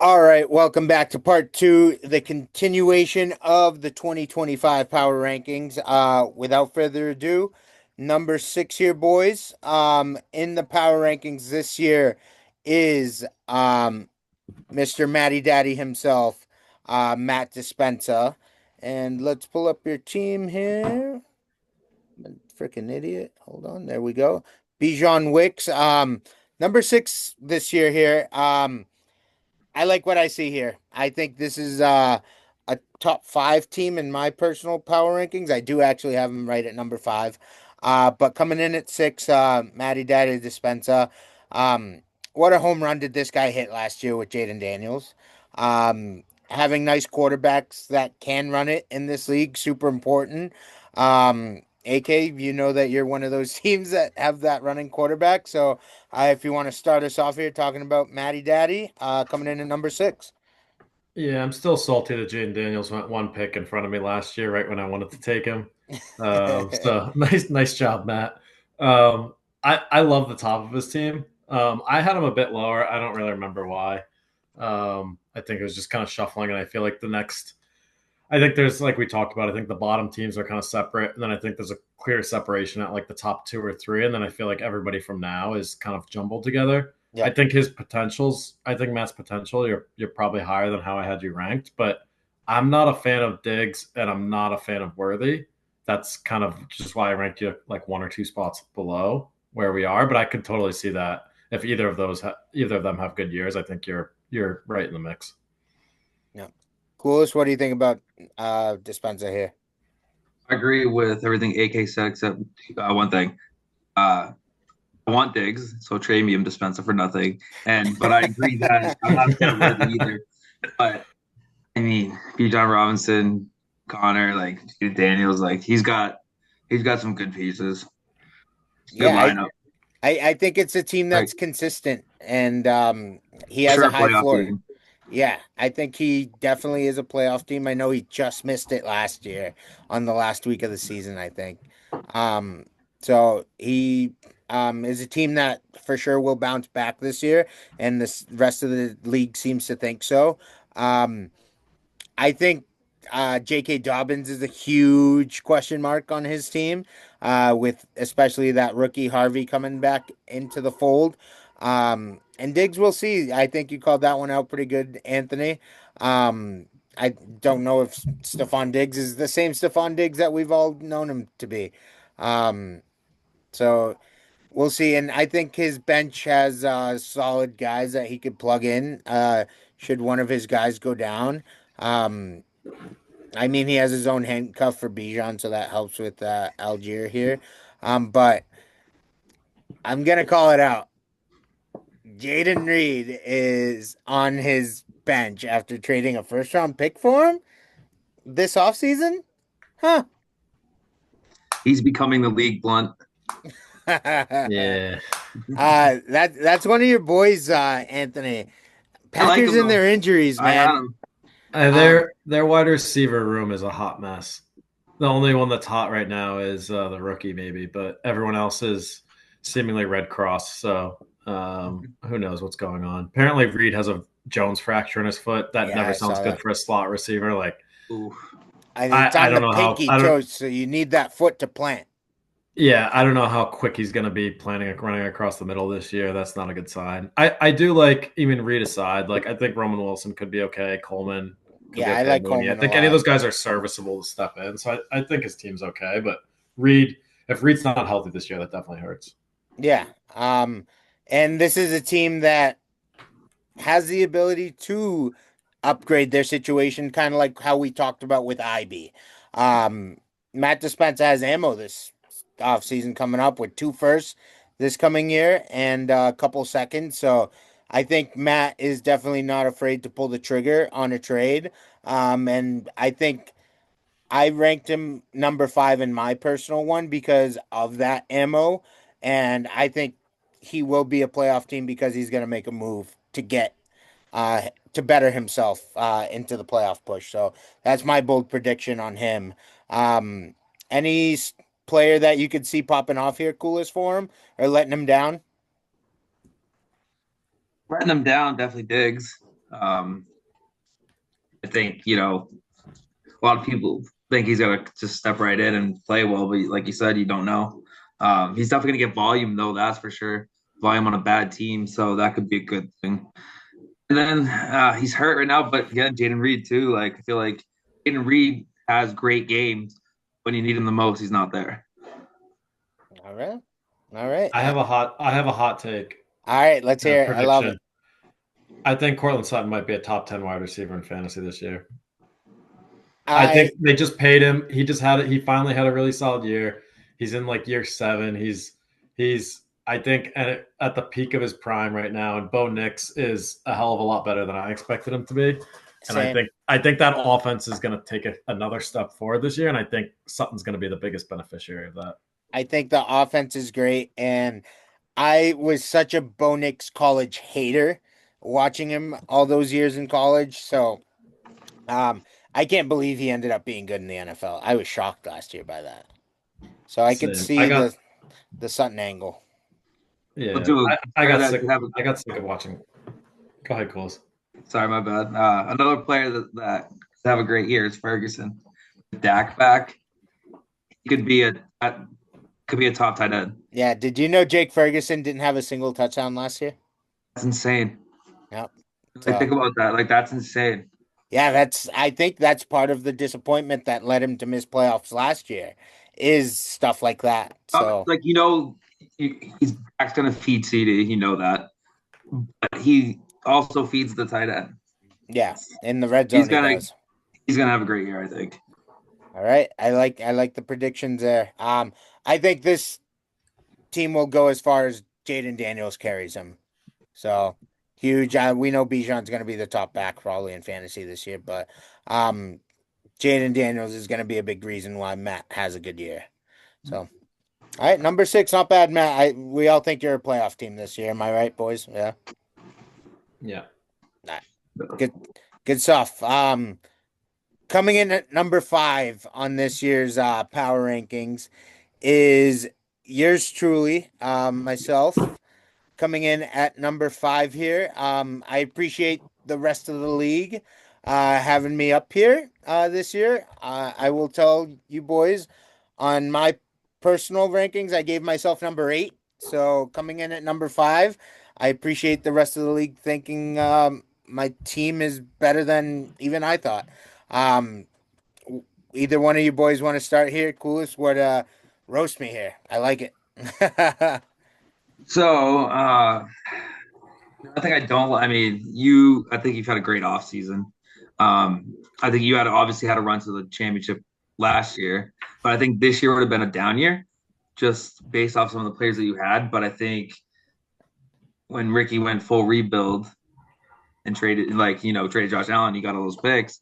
All right, welcome back to part two, the continuation of the 2025 power rankings. Without further ado, number six here, boys. In the power rankings this year is Mr. Matty Daddy himself, Matt Dispenza. And let's pull up your team here. I'm a freaking idiot. Hold on, there we go. Bijan Wicks, number six this year here. I like what I see here. I think this is a top five team in my personal power rankings. I do actually have them right at number five. But coming in at six, Matty Daddy Dispenza. What a home run did this guy hit last year with Jaden Daniels. Having nice quarterbacks that can run it in this league, super important. AK, you know that you're one of those teams that have that running quarterback. So if you want to start us off here talking about Matty Daddy, coming in at number six. Yeah, I'm still salty that Jaden Daniels went one pick in front of me last year, right when I wanted to take him. So nice job, Matt. I love the top of his team. I had him a bit lower. I don't really remember why. I think it was just kind of shuffling, and I feel like I think there's like we talked about. I think the bottom teams are kind of separate, and then I think there's a clear separation at like the top two or three, and then I feel like everybody from now is kind of jumbled together. I Yep. think his potentials. I think Matt's potential. You're probably higher than how I had you ranked, but I'm not a fan of Diggs, and I'm not a fan of Worthy. That's kind of just why I ranked you like one or two spots below where we are. But I could totally see that if either of them have good years, I think you're right in the mix. Yep. Coolest, what do you think about Dispenza here? I agree with everything AK said except one thing. Uh, I want Diggs, so trade me him dispenser for nothing. But I agree that I'm not a fan of Worthy either. But I mean, B. John Robinson, Connor, like Daniels, like he's got some good pieces. Good Yeah, lineup. I think it's a team Like that's consistent and he has a sure high playoff floor. team. Yeah, I think he definitely is a playoff team. I know he just missed it last year on the last week of the season, I think. Um, so he is a team that for sure will bounce back this year, and this rest of the league seems to think so. Um, I think J.K. Dobbins is a huge question mark on his team, with especially that rookie Harvey coming back into the fold. And Diggs, we'll see. I think you called that one out pretty good, Anthony. I don't know if Stephon Diggs is the same Stephon Diggs that we've all known him to be. Um, so we'll see. And I think his bench has solid guys that he could plug in should one of his guys go down. Um, I mean, he has his own handcuff for Bijan, so that helps with Algier here. But I'm gonna call it out. Jaden Reed is on his bench after trading a first round pick for him this offseason? Huh. He's becoming the league blunt. Yeah. That's one of your boys, Anthony. I like Packers him and though. their injuries, I got man. him. Um, Their wide receiver room is a hot mess. The only one that's hot right now is the rookie, maybe, but everyone else is seemingly Red Cross. So who knows what's going on? Apparently, Reed has a Jones fracture in his foot. That yeah, never I sounds saw good that. for a slot receiver. Like Ooh. And it's I on the don't know how pinky I don't toe, so you need that foot to plant. yeah, I don't know how quick he's going to be planning running across the middle this year. That's not a good sign. I do like even Reed aside. Like I think Roman Wilson could be okay. Coleman could be Yeah, I okay. like Mooney. I Coleman a think any of lot. those guys are serviceable to step in. So I think his team's okay. But Reed, if Reed's not healthy this year, that definitely hurts. Yeah. And this is a team that has the ability to upgrade their situation, kind of like how we talked about with IB. Um, Matt Dispenza has ammo this off season coming up with two firsts this coming year and a couple seconds. So I think Matt is definitely not afraid to pull the trigger on a trade. And I think I ranked him number five in my personal one because of that ammo. And I think he will be a playoff team because he's going to make a move to get to better himself into the playoff push. So that's my bold prediction on him. Um, any player that you could see popping off here, coolest for him or letting him down? Letting him down, definitely Diggs. Um, I think, a lot of people think he's going to just step right in and play well, but like you said, you don't know. He's definitely going to get volume, though, that's for sure. Volume on a bad team, so that could be a good thing. And then he's hurt right now, but again, Jaden Reed, too. Like, I feel like Jaden Reed has great games. When you need him the most, he's not there. All right. All right. I have a hot take. All right. Let's hear it. I love it. I think Cortland Sutton might be a top 10 wide receiver in fantasy this year. I think they just paid him. He finally had a really solid year. He's in like year 7. He's I think at the peak of his prime right now, and Bo Nix is a hell of a lot better than I expected him to be. And I think that offense is going to take another step forward this year, and I think Sutton's going to be the biggest beneficiary of that. I think the offense is great, and I was such a Bo Nix college hater watching him all those years in college. So I can't believe he ended up being good in the NFL. I was shocked last year by that. So I could see the Sutton angle. Yeah, I got sick of watching. Go ahead, Coles. Sorry, my bad. Another player that could have a great year is Ferguson. Dak back, he could be a top tight end. Yeah. Did you know Jake Ferguson didn't have a single touchdown last year? That's insane. Yep. So, think about that. Like, that's insane. Yeah, I think that's part of the disappointment that led him to miss playoffs last year is stuff like that. So he's Dak's gonna feed CD, that. But he also feeds the tight end. Yeah, in the red zone. He's gonna have a great year, I think. All right. I like the predictions there. I think this team will go as far as Jaden Daniels carries him. So huge. We know Bijan's going to be the top back probably in fantasy this year, but Jaden Daniels is going to be a big reason why Matt has a good year. So, all right, number 6, not bad, Matt. We all think you're a playoff team this year. Am I right, boys? Yeah. Yeah. Good stuff. Coming in at number 5 on this year's power rankings is yours truly, myself. Coming in at number 5 here. I appreciate the rest of the league having me up here this year. I will tell you boys on my personal rankings, I gave myself number 8. So coming in at number 5, I appreciate the rest of the league thinking my team is better than even I thought. Either one of you boys want to start here? Coolest would roast me here. I like it. So, I think I don't. I mean, I think you've had a great off season. I think you obviously had a run to the championship last year, but I think this year would have been a down year, just based off some of the players that you had. But I think when Ricky went full rebuild and traded Josh Allen, you got all those picks.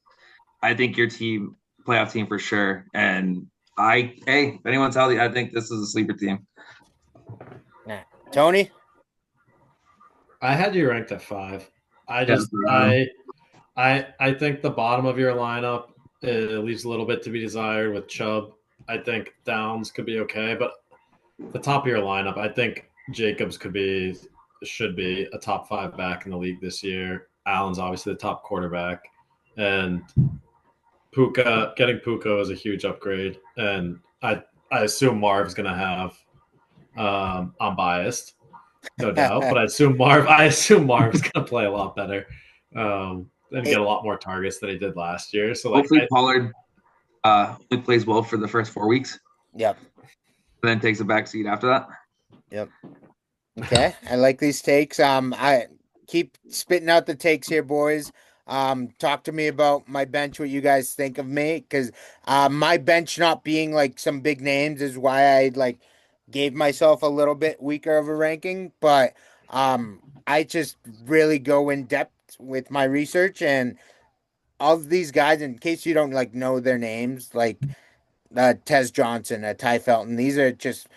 I think your playoff team for sure. And if anyone's healthy, I think this is a sleeper team. Tony? I had you ranked at 5. I think the bottom of your lineup leaves a little bit to be desired with Chubb. I think Downs could be okay, but the top of your lineup, I think Jacobs should be a top 5 back in the league this year. Allen's obviously the top quarterback, and getting Puka is a huge upgrade, and I assume Marv's going to have. I'm biased, no doubt, but I assume Marv's going to play a lot better and get a lot more targets than he did last year. So hopefully Pollard only plays well for the first 4 weeks. Yep. And then takes a back seat after that. Yep. Okay, I like these takes. I keep spitting out the takes here, boys. Talk to me about my bench, what you guys think of me, because my bench not being like some big names is why I gave myself a little bit weaker of a ranking, but I just really go in depth with my research, and all of these guys, in case you don't know their names, like Tez Johnson, Ty Felton, these are just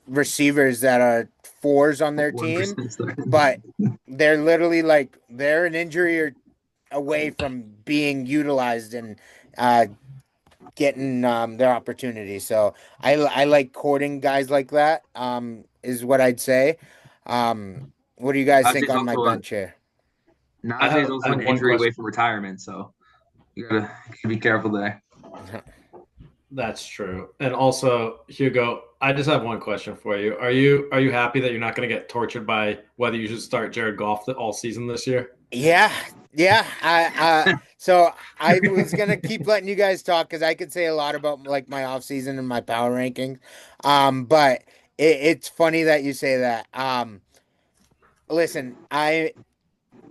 receivers that are 4s on their team, but they're literally they're an injury or away from being utilized and getting their opportunity. So I like courting guys like that, is what I'd say. What do you guys think on my bench here? Najee is I also have an one injury away question. from retirement, so you gotta be careful there. That's true. And also, Hugo, I just have one question for you. Are you happy that you're not going to get tortured by whether you should start Jared Goff all season this year? Yeah, yeah. So I was gonna keep letting you guys talk because I could say a lot about like my off season and my power rankings. But it's funny that you say that. Listen, I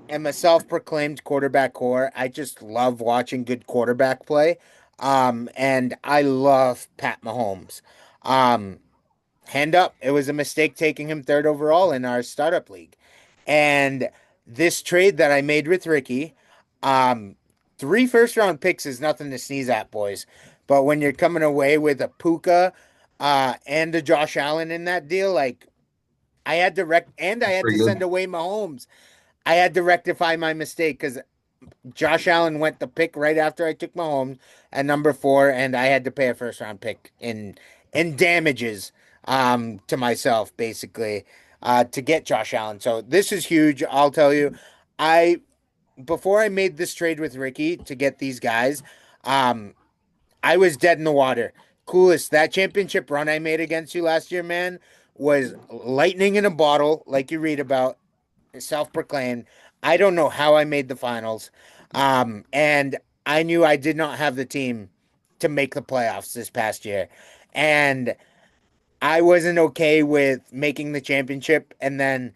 am a self-proclaimed quarterback whore. I just love watching good quarterback play. And I love Pat Mahomes. Um, Hand up, it was a mistake taking him third overall in our startup league. And this trade that I made with Ricky, um, 3 first round picks is nothing to sneeze at, boys. But when you're coming away with a Puka, and a Josh Allen in that deal, like I That's had to pretty send good. away Mahomes. I had to rectify my mistake because Josh Allen went the pick right after I took Mahomes at number 4, and I had to pay a 1st round pick in damages to myself basically to get Josh Allen. So this is huge. I'll tell you, I before I made this trade with Ricky to get these guys, um, I was dead in the water. Coolest, that championship run I made against you last year, man, was lightning in a bottle, like you read about, self-proclaimed. I don't know how I made the finals. And I knew I did not have the team to make the playoffs this past year. And I wasn't okay with making the championship and then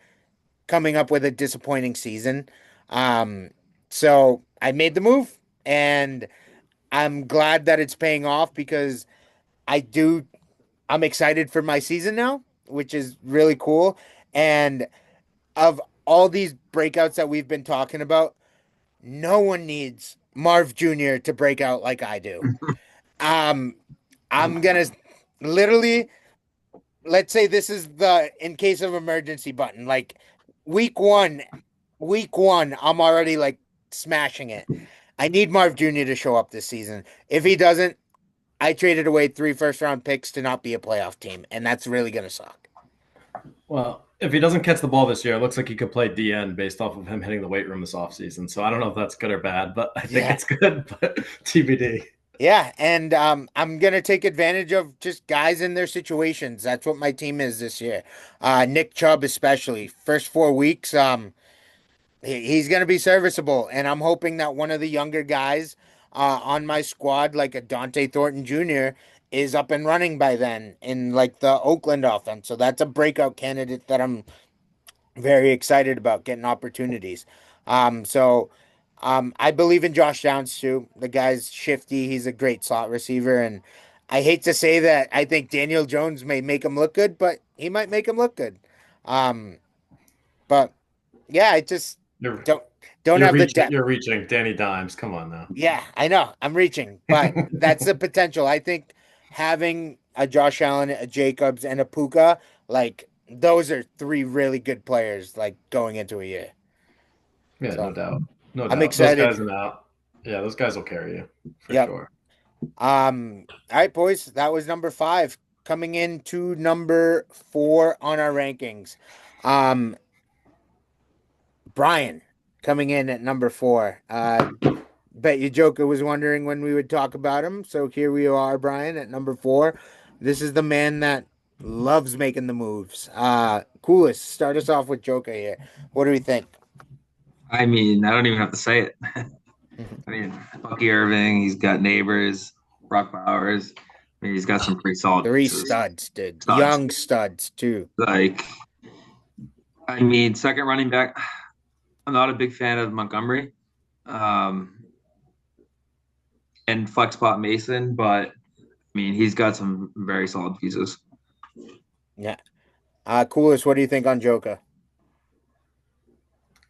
coming up with a disappointing season. Um, so I made the move and I'm glad that it's paying off because I do I'm excited for my season now, which is really cool. And of all these breakouts that we've been talking about, no one needs Marv Jr. to break out like I do. Um, I'm gonna literally let's say this is the in case of emergency button. Like week one, week one, I'm already like smashing it. I need Marv Jr. to show up this season. If he doesn't, I traded away 3 first round picks to not be a playoff team, and that's really gonna suck. Well, if he doesn't catch the ball this year, it looks like he could play DN based off of him hitting the weight room this offseason. So I don't know if that's good or bad, but I think Yeah. it's good, but TBD. Yeah, and I'm gonna take advantage of just guys in their situations. That's what my team is this year. Nick Chubb, especially first 4 weeks, he's gonna be serviceable, and I'm hoping that one of the younger guys on my squad, like a Dante Thornton Jr., is up and running by then in like the Oakland offense. So that's a breakout candidate that I'm very excited about getting opportunities. So I believe in Josh Downs too. The guy's shifty. He's a great slot receiver, and I hate to say that I think Daniel Jones may make him look good, but he might make him look good. Um, but yeah, I just You're don't don't you're have the reaching depth. you're reaching Danny Dimes. Come on now. Yeah, I know I'm reaching, but that's the potential. I think having a Josh Allen, a Jacobs, and a Puka, like those are 3 really good players, like going into a year. Yeah, no So doubt. No I'm doubt. Those excited. guys are out. Yeah, those guys will carry you for Yep. sure. All right, boys, that was number 5. Coming in to number 4 on our rankings. Um, Brian coming in at number 4. Bet you Joker was wondering when we would talk about him. So here we are, Brian, at number 4. This is the man that loves making the moves. Coolest. Start us off with Joker here. What do we think? I mean, I don't even have to say it. I mean, Bucky Irving, he's got neighbors, Brock Bowers. I mean, he's got some pretty solid Three pieces. studs, dude. Studs. Young studs, too. Like, I mean, second running back, I'm not a big fan of Montgomery and flex spot Mason, but I mean, he's got some very solid pieces. Yeah. Coolest. What do you think on Joker?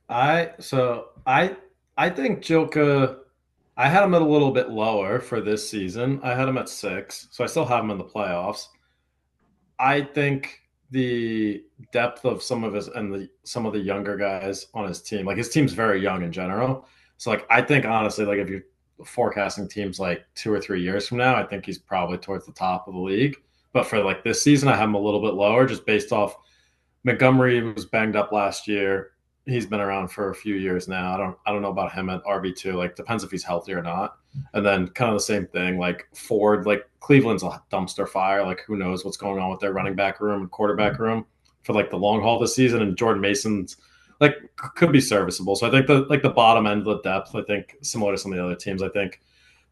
I think Joker. I had him at a little bit lower for this season. I had him at 6, so I still have him in the playoffs. I think the depth of some of his and some of the younger guys on his team, like his team's very young in general. So like I think honestly, like if you're forecasting teams like 2 or 3 years from now, I think he's probably towards the top of the league. But for like this season, I have him a little bit lower just based off Montgomery was banged up last year. he's been around for a few years now. I don't know about him at RB2. Like depends if he's healthy or not. And then kind of the same thing, like Ford, like Cleveland's a dumpster fire. Like who knows what's going on with their running back room and quarterback room for like the long haul this season. And Jordan Mason's like could be serviceable. So I think the bottom end of the depth, I think similar to some of the other teams, I think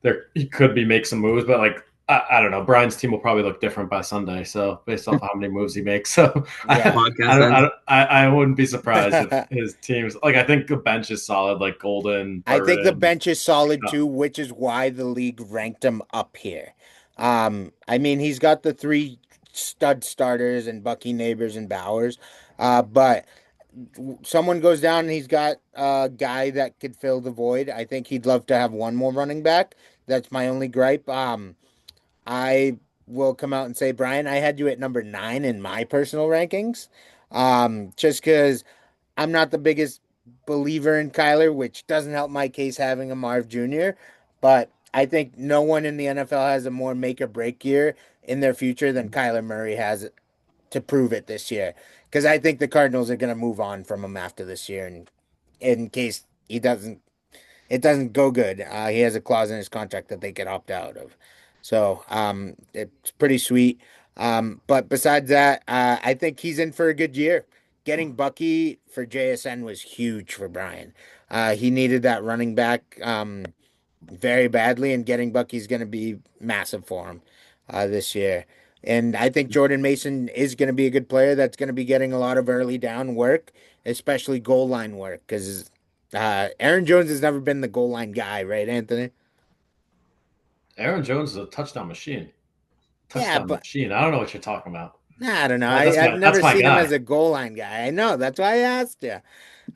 there he could be make some moves, but like I don't know. Brian's team will probably look different by Sunday, so based off how many moves he makes. So Yeah. I wouldn't be surprised if his teams like I think the bench is solid, like Golden. I think the Burden. bench is solid too, which is why the league ranked him up here. I mean, he's got the three stud starters and Bucky, Neighbors, and Bowers, but someone goes down and he's got a guy that could fill the void. I think he'd love to have one more running back. That's my only gripe. I will come out and say, Brian, I had you at number 9 in my personal rankings. Just because I'm not the biggest believer in Kyler, which doesn't help my case having a Marv Jr. But I think no one in the NFL has a more make or break year in their future than Kyler Murray has to prove it this year. Because I think the Cardinals are going to move on from him after this year, and in case it doesn't go good. He has a clause in his contract that they could opt out of. So it's pretty sweet. But besides that, I think he's in for a good year. Getting Bucky for JSN was huge for Brian. He needed that running back very badly, and getting Bucky's going to be massive for him this year. And I think Jordan Mason is going to be a good player that's going to be getting a lot of early down work, especially goal line work, because Aaron Jones has never been the goal line guy, right, Anthony? Aaron Jones is a touchdown machine. Yeah, Touchdown but machine. I don't know what you're talking about. I don't know. I've That's never my seen him guy. as a goal line guy. I know. That's why I asked you.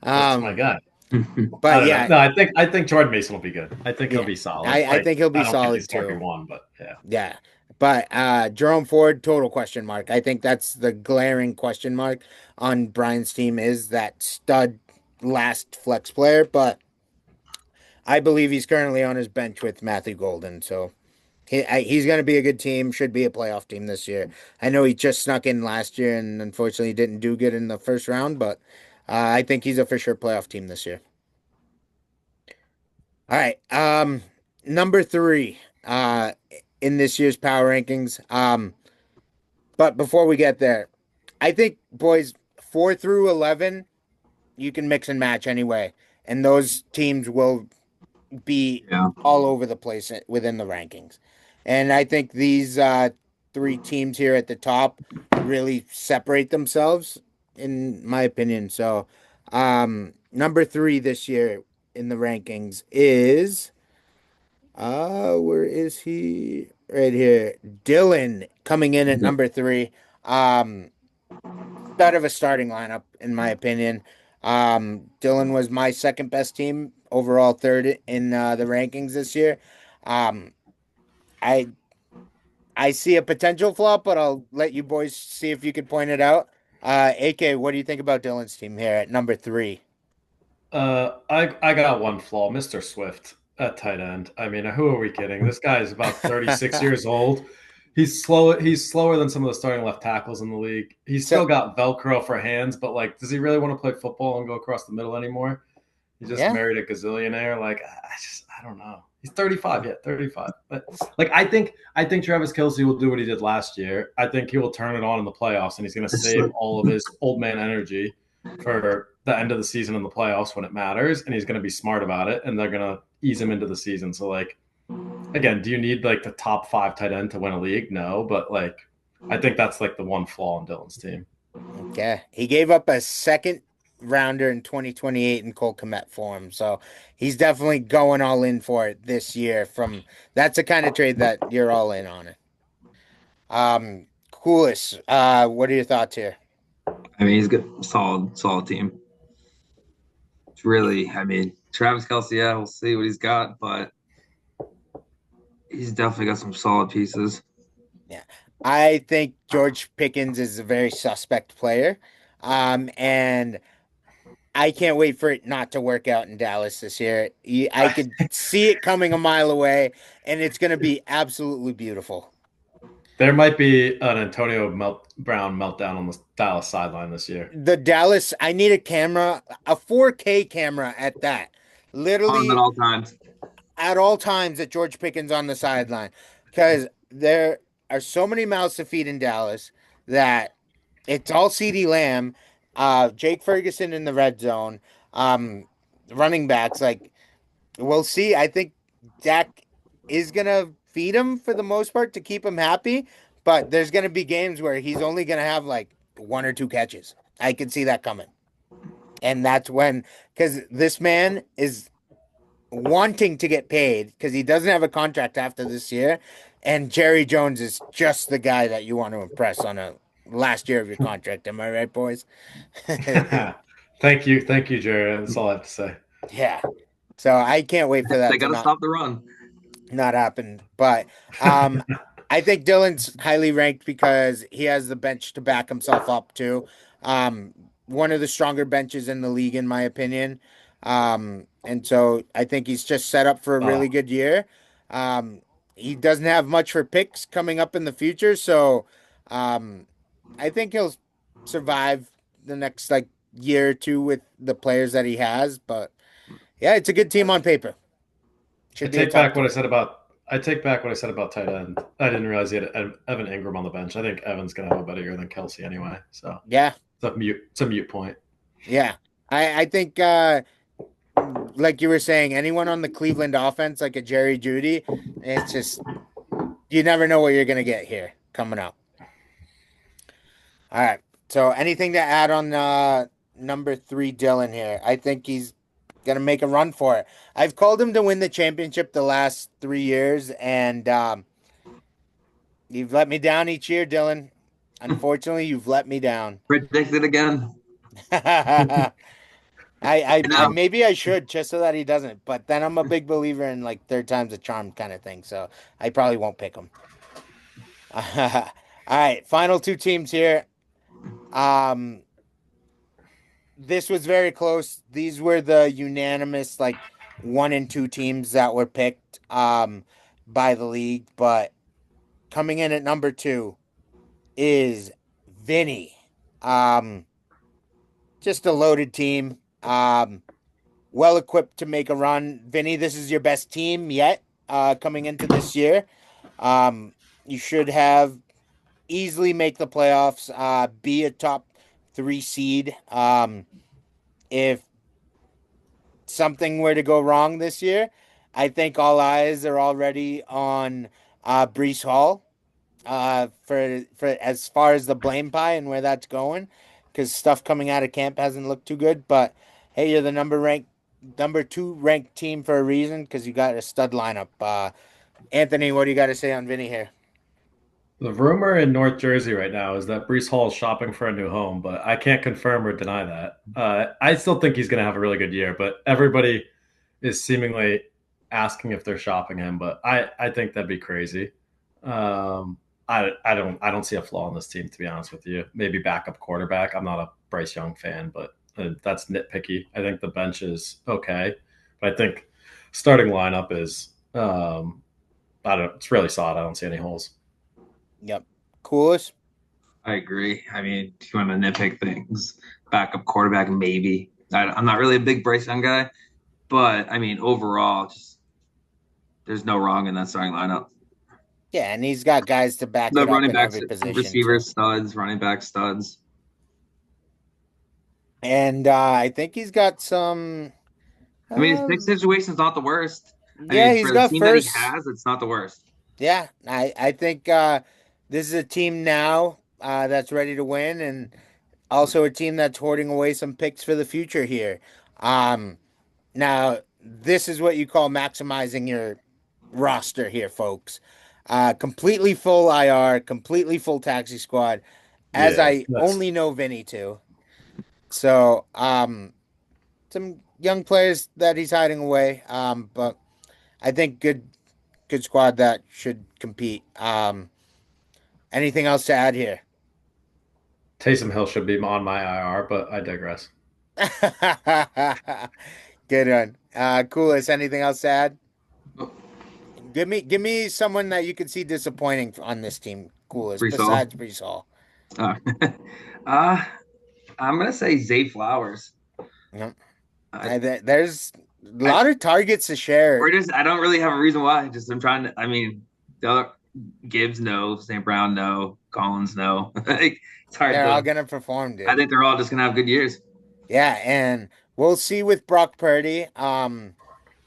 That's my guy. I But don't know. yeah, No, I think Jordan Mason will be good. I think he'll yeah, be solid. I Like think he'll I be don't think solid he's too. RB1, but yeah. Yeah. But Jerome Ford, total question mark. I think that's the glaring question mark on Brian's team is that stud last flex player. But I believe he's currently on his bench with Matthew Golden. So he's going to be a good team, should be a playoff team this year. I know he just snuck in last year and unfortunately didn't do good in the first round, but I think he's a for sure playoff team this year. All right. Number 3 in this year's power rankings. But before we get there, I think, boys, 4 through 11, you can mix and match anyway. And those teams will be Yeah. all over the place within the rankings. And I think these 3 teams here at the top really separate themselves, in my opinion. So, number 3 this year in the rankings is, where is he? Right here. Dylan coming in at number 3. Stud of a starting lineup, in my opinion. Dylan was my second best team overall, third in the rankings this year. Um, I I see a potential flop, but I'll let you boys see if you could point it out. AK, what do you think about Dylan's team here at number 3? I got one flaw, Mr. Swift at tight end. I mean, who are we kidding? This guy is about 36 years old. He's slow. He's slower than some of the starting left tackles in the league. He's still got Velcro for hands, but like, does he really want to play football and go across the middle anymore? He just Yeah. married a gazillionaire. Like, I don't know. He's 35 yet, 35. But like, I think Travis Kelce will do what he did last year. I think he will turn it on in the playoffs, and he's going to save all of his old man energy for the end of the season in the playoffs when it matters, and he's going to be smart about it, and they're going to ease him into the season. So like, again, do you need like the top 5 tight end to win a league? No, but like, I think that's like the one flaw in Dylan's team. Okay. He gave up a second rounder in 2028 in Cole Kmet for him. So he's definitely going all in for it this year. That's the kind of trade that you're all in on it. Coolest. What are your thoughts here? I mean, he's good, solid team. It's really, I mean, Travis Kelce, yeah, we'll see what he's got, but he's definitely got some solid pieces. Yeah. I think George Pickens is a very suspect player. And I can't wait for it not to work out in Dallas this year. I could see it coming a mile away, and it's going to be absolutely beautiful. There might be an Brown meltdown on the Dallas sideline this year. The Dallas, I need a camera, a 4K camera at that. On at Literally all times. at all times that George Pickens on the sideline. Because there are so many mouths to feed in Dallas that it's all CeeDee Lamb, Jake Ferguson in the red zone, running backs. Like, we'll see. I think Dak is going to feed him for the most part to keep him happy. But there's going to be games where he's only going to have like 1 or 2 catches. I can see that coming. And that's when, because this man is wanting to get paid because he doesn't have a contract after this year. And Jerry Jones is just the guy that you want to impress on a last year of your contract. Am I right, boys? Thank you, Jerry. That's all I have to say. Yeah. So I can't wait for that. They got to stop the run. Not happen. But I think Dylan's highly ranked because he has the bench to back himself up too. One of the stronger benches in the league, in my opinion. And so I think he's just set up for a really good year. He doesn't have much for picks coming up in the future, so I think he'll survive the next like year or two with the players that he has. But yeah, it's a good team on paper. I take back what I said about tight end. I didn't realize he had Evan Ingram on the bench. I think Evan's going to have a better year than Kelsey anyway. So yeah, it's a mute point. Yeah, I think like you were saying, anyone on the Cleveland offense, like a Jerry Jeudy, it's just you never know what you're going to get here coming up. All right. So anything to add on number 3, Dylan here? I think he's going to make a run for it. I've called him to win the championship the last 3 years, and you've let me down each year, Dylan. Unfortunately, you've let me down. Predicted again. I maybe I should just so that he doesn't, but then I'm a big believer in like third time's a charm kind of thing, so I probably won't pick him. All right, final 2 teams here. This was very close. These were the unanimous like 1 and 2 teams that were picked by the league, but coming in at number 2 is Vinny. Just a loaded team. Well equipped to make a run. Vinny, this is your best team yet coming into this year. You should have easily make the playoffs, be a top 3 seed. If something were to go wrong this year, I think all eyes are already on Breece Hall for as far as the blame pie and where that's going, because stuff coming out of camp hasn't looked too good. But hey, you're the number 2 ranked team for a reason because you got a stud lineup. Anthony, what do you got to say on Vinny here? The rumor in North Jersey right now is that Breece Hall is shopping for a new home, but I can't confirm or deny that. I still think he's going to have a really good year, but everybody is seemingly asking if they're shopping him. But I think that'd be crazy. I don't see a flaw in this team, to be honest with you. Maybe backup quarterback. I'm not a Bryce Young fan, but that's nitpicky. I think the bench is okay, but I think starting lineup is it's really solid. I don't see any holes. Yep. Coolest? I agree. I mean, if you want to nitpick things, backup quarterback, maybe. I'm not really a big Bryce Young guy, but I mean, overall, just there's no wrong in that starting lineup. Yeah, and he's got guys to back The it up running in backs, every position. receivers, studs, running back studs. And I think he's got some. I mean, his pick situation's not the worst. Yeah, he's got the team first. that he has, it's not the worst. Yeah, I think this is a team now that's ready to win, and also a team that's hoarding away some picks for the future here. Now, this is what you call maximizing your roster here, folks. Completely full IR, completely full taxi squad, as I only know Vinny too. So, some young players that he's hiding away, but I think good squad that should compete. Anything else to add here? Taysom Hill should be on my IR, but I digress. Good one. Coolest. Anything else to add? Give me someone that you could see disappointing on this team. coolest Brees Hall. besides Brees Hall? Uh, uh, I'm gonna say Zay Flowers. Yep. I, There's a lot of targets to share. I don't really have a reason why. Just I'm trying to. I mean, the other Gibbs no, St. Brown no, Collins no. Like it's hard They're all to. gonna perform, dude. I think they're all just gonna have good years. Yeah, and we'll see with Brock Purdy.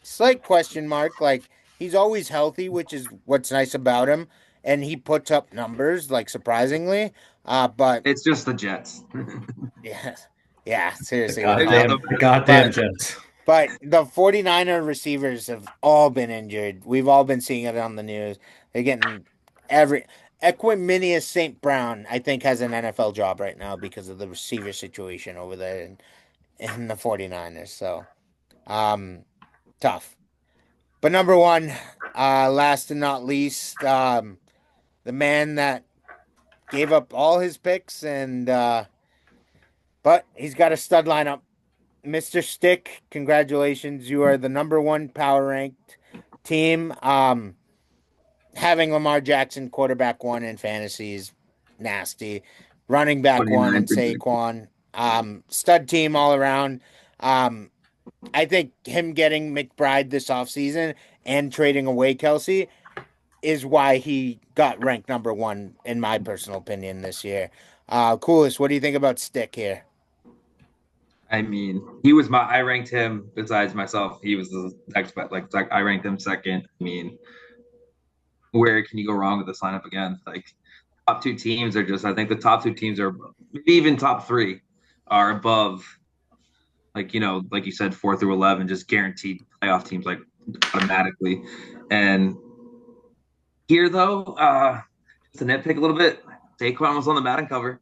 Slight question mark. Like he's always healthy, which is what's nice about him, and he puts up numbers like surprisingly. But It's just the Jets. yeah, yeah, seriously. Goddamn Jets. But the 49er receivers have all been injured. We've all been seeing it on the news. They're getting every Equiminius St. Brown, I think, has an NFL job right now because of the receiver situation over there in the 49ers. So tough. But number one, last and not least, the man that gave up all his picks and but he's got a stud lineup. Mr. Stick, congratulations. You are the number one power ranked team. Having Lamar Jackson quarterback one in fantasy is nasty. Running back one and 29%. Saquon. Stud team all around. I think him getting McBride this offseason and trading away Kelsey is why he got ranked number one, in my personal opinion, this year. Coolest, what do you think about Stick here? I mean, he was I ranked him besides myself. He was the next, like I ranked him second. I mean, where can you go wrong with this lineup again? Like top two teams are just. I think the top two teams are maybe even top three are above. Like like you said, 4 through 11, just guaranteed playoff teams like automatically. And here though, to nitpick a little bit, Saquon was on the Madden cover.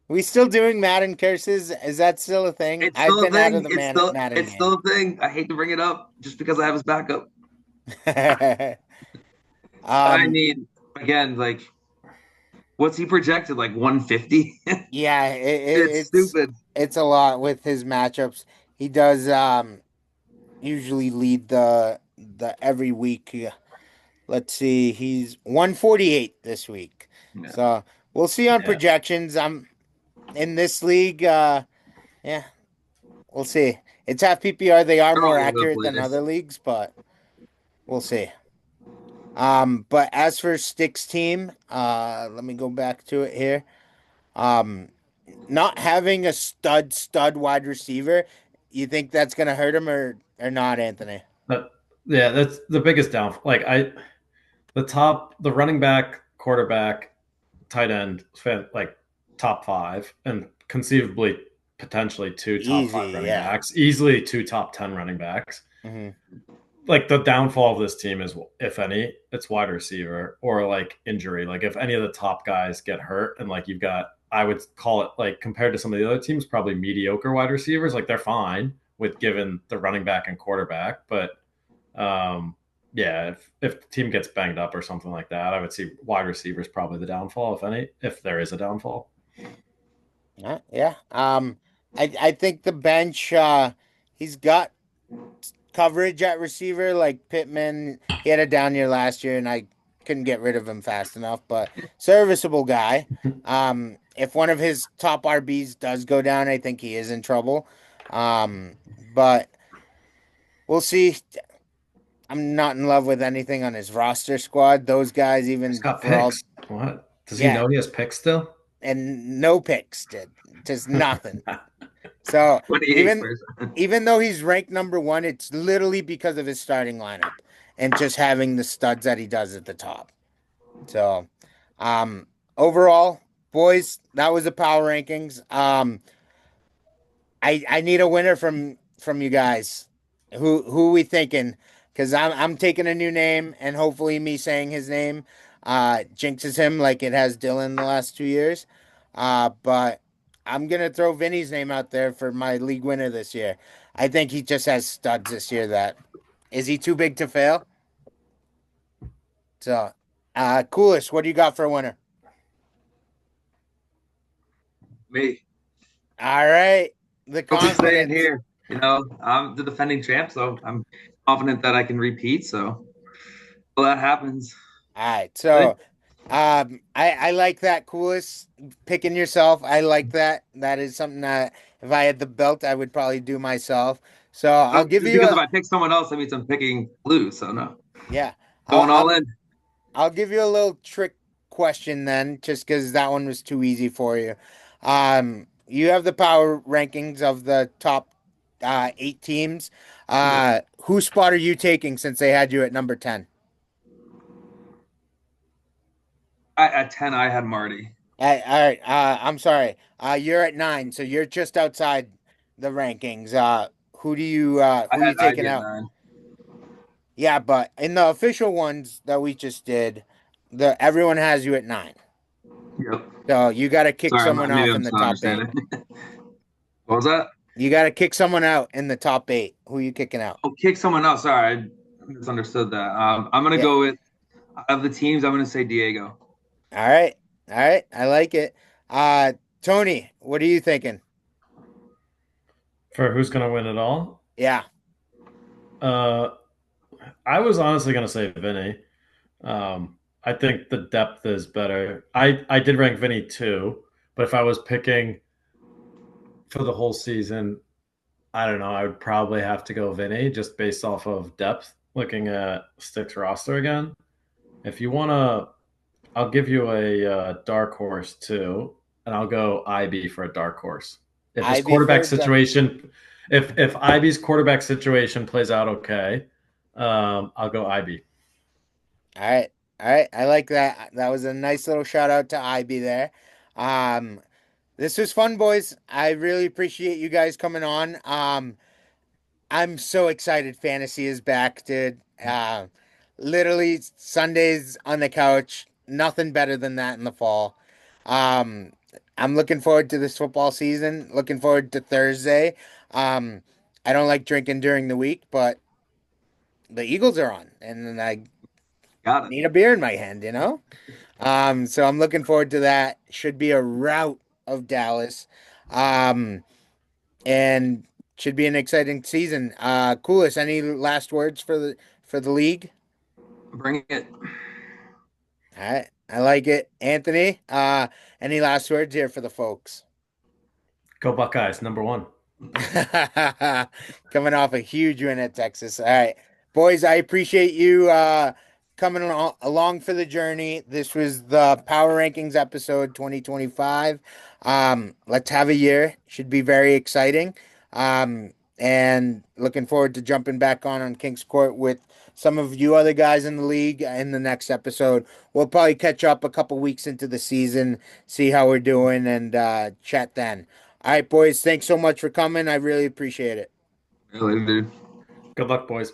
We still doing Madden curses? Is that still a thing? It's still I've been a out thing. of the Madden It's still a thing. I hate to bring it up just because I have his backup. I mean, again, like, what's he projected? Like 150? yeah, It's stupid. It's a lot with his matchups. He does usually lead the every week. Let's see, he's 148 this week. Yeah. So we'll see on projections. I'm in this league. Yeah, we'll see. It's half PPR. They are more accurate than other leagues, but we'll see. But as for Stick's team, let me go back to it here. Not having a stud wide receiver, you think that's gonna hurt him or not, Anthony? Yeah, that's the biggest downfall. Like the running back, quarterback, tight end, like top five, and conceivably potentially two top five running backs, easily two top 10 running backs. Mm-hmm. Like the downfall of this team is, if any, it's wide receiver or like injury. Like if any of the top guys get hurt, and like you've got, I would call it, like compared to some of the other teams, probably mediocre wide receivers. Like they're fine with given the running back and quarterback, but yeah, if the team gets banged up or something like that, I would see wide receivers probably the downfall, if any, if there is a downfall. Yeah. I think the bench, he's got coverage at receiver, like Pittman. He had a down year last year, and I couldn't get rid of him fast enough, but serviceable guy. If one of his top RBs does go down, I think he is in trouble. But we'll see. I'm not in love with anything on his roster squad. Those guys, even he's got picks. What? Does he know he has picks still? And no picks, just nothing. So even though he's ranked number one, it's literally because of his starting lineup and just having the studs that he does at the top. So overall, boys, that was the power rankings. I need a winner from you guys. Who are we thinking? Because I'm taking a new name, and hopefully me saying his name jinxes him like it has Dylan the last 2 years. But I'm going to throw Vinny's name out there for my league winner this year. I think he just has studs this year. Is he too big to fail? So, Coolest, what do you got for a winner? Me. All right. The confidence. Saying here, I'm the defending champ, so I'm confident that I can repeat. So, well, that happens. All right. So, I like that, Coolest, picking yourself. I like that. That is something that if I had the belt, I would probably do myself. So I'll give Just you because if a I pick someone else, that means I'm picking blue. So no, yeah. I'll going all I'll in. I'll give you a little trick question then, just because that one was too easy for you. You have the power rankings of the top 8 teams. Yep. Whose spot are you taking since they had you at number 10? At 10, I had Marty. All right. I'm sorry. You're at 9, so you're just outside the rankings. I Who you had taking Ivy at out? 9. Yeah, but in the official ones that we just did, the everyone has you at 9. Yep. So you got to kick Sorry, someone maybe off I'm in the still top 8. understanding. What was that? You got to kick someone out in the top 8. Who you kicking out? Oh, kick someone else. Sorry, I misunderstood that. I'm gonna Yeah. go with of the teams. I'm gonna say Diego. All right. All right. I like it. Uh, Tony, what are you thinking? For who's going to win it all? Yeah. Uh, I was honestly going to say Vinny. I think the depth is better. I did rank Vinny too, but if I was picking for the whole season, I don't know. I would probably have to go Vinny just based off of depth. Looking at Stick's roster again, if you want to, I'll give you a dark horse too, and I'll go IB for a dark horse. If his Ivy for quarterback a duck. situation, if IB's quarterback situation plays out okay, I'll go IB. All right. All right. I like that. That was a nice little shout out to Ivy there. Um, this was fun, boys. I really appreciate you guys coming on. I'm so excited fantasy is back, dude. Literally Sundays on the couch, nothing better than that in the fall. Um, I'm looking forward to this football season, looking forward to Thursday. Um, I don't like drinking during the week, but the Eagles are on, and I Got it. need a beer in my hand. So I'm looking forward to that. Should be a rout of Dallas. Um, and should be an exciting season. Coolest, any last words for the league? Bring it. All right, I like it. Anthony, any last words here for the folks? Go Buckeyes, number one. Coming off a huge win at Texas. All right, boys, I appreciate you coming along for the journey. This was the Power Rankings episode 2025. Let's have a year. Should be very exciting. And looking forward to jumping back on King's Court with some of you other guys in the league in the next episode. We'll probably catch up a couple weeks into the season, see how we're doing, and chat then. All right, boys. Thanks so much for coming. I really appreciate it. Later, dude. Good luck, boys.